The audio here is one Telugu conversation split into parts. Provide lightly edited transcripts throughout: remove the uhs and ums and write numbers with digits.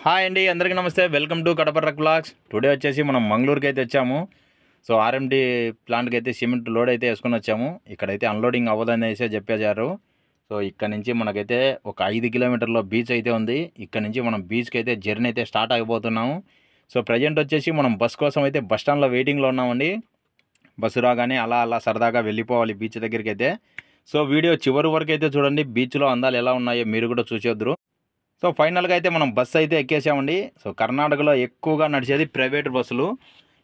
హాయ్ అండి, అందరికీ నమస్తే. Welcome to Kadapa truck blogs. Today వచ్చేసి మనం మంగళూరుకి అయితే వచ్చాము. సో ఆర్ఎండి ప్లాంట్కి అయితే సిమెంట్ లోడ్ అయితే వేసుకొని వచ్చాము. ఇక్కడైతే అన్లోడింగ్ అవ్వదని అయితే చెప్పేశారు. సో ఇక్కడ నుంచి మనకైతే ఒక 5 కిలోమీటర్ల బీచ్ అయితే ఉంది. ఇక్కడ నుంచి మనం బీచ్కి అయితే జర్నీ అయితే స్టార్ట్ అయిపోతున్నాము. సో ప్రజెంట్ వచ్చేసి మనం బస్ కోసం అయితే బస్ స్టాండ్లో వెయిటింగ్లో ఉన్నామండి. బస్సు రాగానే అలా అలా సరదాగా వెళ్ళిపోవాలి బీచ్ దగ్గరికి అయితే. సో వీడియో చివరి వరకు అయితే చూడండి. బీచ్లో అందాలు ఎలా ఉన్నాయో మీరు కూడా చూసేద్దరు. సో ఫైనల్గా అయితే మనం బస్సు అయితే ఎక్కేసామండి. సో కర్ణాటకలో ఎక్కువగా నడిచేది ప్రైవేట్ బస్సులు.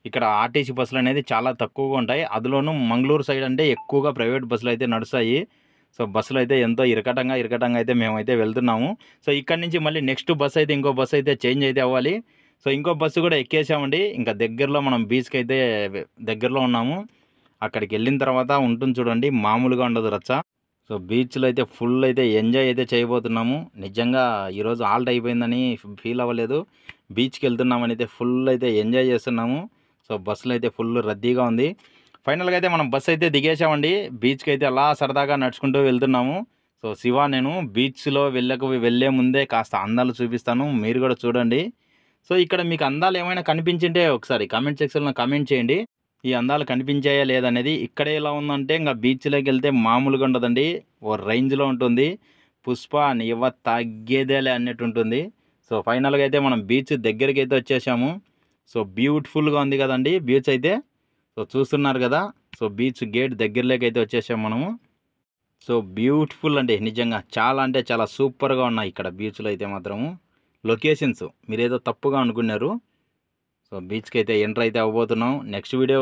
ఇక్కడ ఆర్టీసీ బస్సులు అనేది చాలా తక్కువగా ఉంటాయి. అందులోనూ మంగళూరు సైడ్ అంటే ఎక్కువగా ప్రైవేట్ బస్సులు అయితే నడుస్తాయి. సో బస్సులు అయితే ఎంతో ఇరకటంగా అయితే మేమైతే వెళ్తున్నాము. సో ఇక్కడి నుంచి మళ్ళీ నెక్స్ట్ బస్సు అయితే ఇంకో బస్సు అయితే చేంజ్ అయితే అవ్వాలి. సో ఇంకో బస్సు కూడా ఎక్కేసామండి. ఇంకా దగ్గరలో మనం బీచ్కి అయితే దగ్గరలో ఉన్నాము. అక్కడికి వెళ్ళిన తర్వాత ఉంటుంది చూడండి, మామూలుగా ఉండదు రచ్చ. సో బీచ్లో అయితే ఫుల్ అయితే ఎంజాయ్ అయితే చేయబోతున్నాము. నిజంగా ఈరోజు ఆల్ట్ అయిపోయిందని ఫీల్ అవ్వలేదు. బీచ్కి వెళ్తున్నామని అయితే ఫుల్ అయితే ఎంజాయ్ చేస్తున్నాము. సో బస్సులో అయితే ఫుల్ రద్దీగా ఉంది. ఫైనల్గా అయితే మనం బస్సు అయితే దిగేసామండి. బీచ్కి అయితే అలా సరదాగా నడుచుకుంటూ వెళ్తున్నాము. సో శివ, నేను బీచ్లో వెళ్ళే ముందే కాస్త అందాలు చూపిస్తాను, మీరు కూడా చూడండి. సో ఇక్కడ మీకు అందాలు ఏమైనా కనిపించింటే ఒకసారి కామెంట్ సెక్షన్లో కామెంట్ చేయండి. ఈ అందాలు కనిపించాయా లేదనేది. ఇక్కడే ఎలా ఉందంటే ఇంకా బీచ్లోకి వెళ్తే మామూలుగా ఉండదండి, ఓ రేంజ్లో ఉంటుంది. పుష్ప ఇవ్వ తగ్గేదేలే అన్నట్టు ఉంటుంది. సో ఫైనల్గా అయితే మనం బీచ్ దగ్గరికి అయితే వచ్చేసాము. సో బ్యూటిఫుల్గా ఉంది కదండి బీచ్ అయితే. సో చూస్తున్నారు కదా. సో బీచ్ గేట్ దగ్గరలోకి అయితే వచ్చేసాము మనము. సో బ్యూటిఫుల్ అండి, నిజంగా చాలా అంటే చాలా సూపర్గా ఉన్నాయి ఇక్కడ బీచ్లో అయితే మాత్రము. లొకేషన్స్ మీరేదో తప్పుగా అనుకున్నారు. సో బీచ్కి అయితే ఎంటర్ అయితే అవ్వబోతున్నాం. నెక్స్ట్ వీడియో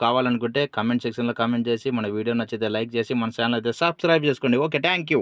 కావాలనుకుంటే కామెంట్ సెక్షన్లో కామెంట్ చేసి, మన వీడియో నచ్చితే లైక్ చేసి, మన ఛానల్ అయితే సబ్స్క్రైబ్ చేసుకోండి. Okay, thank you.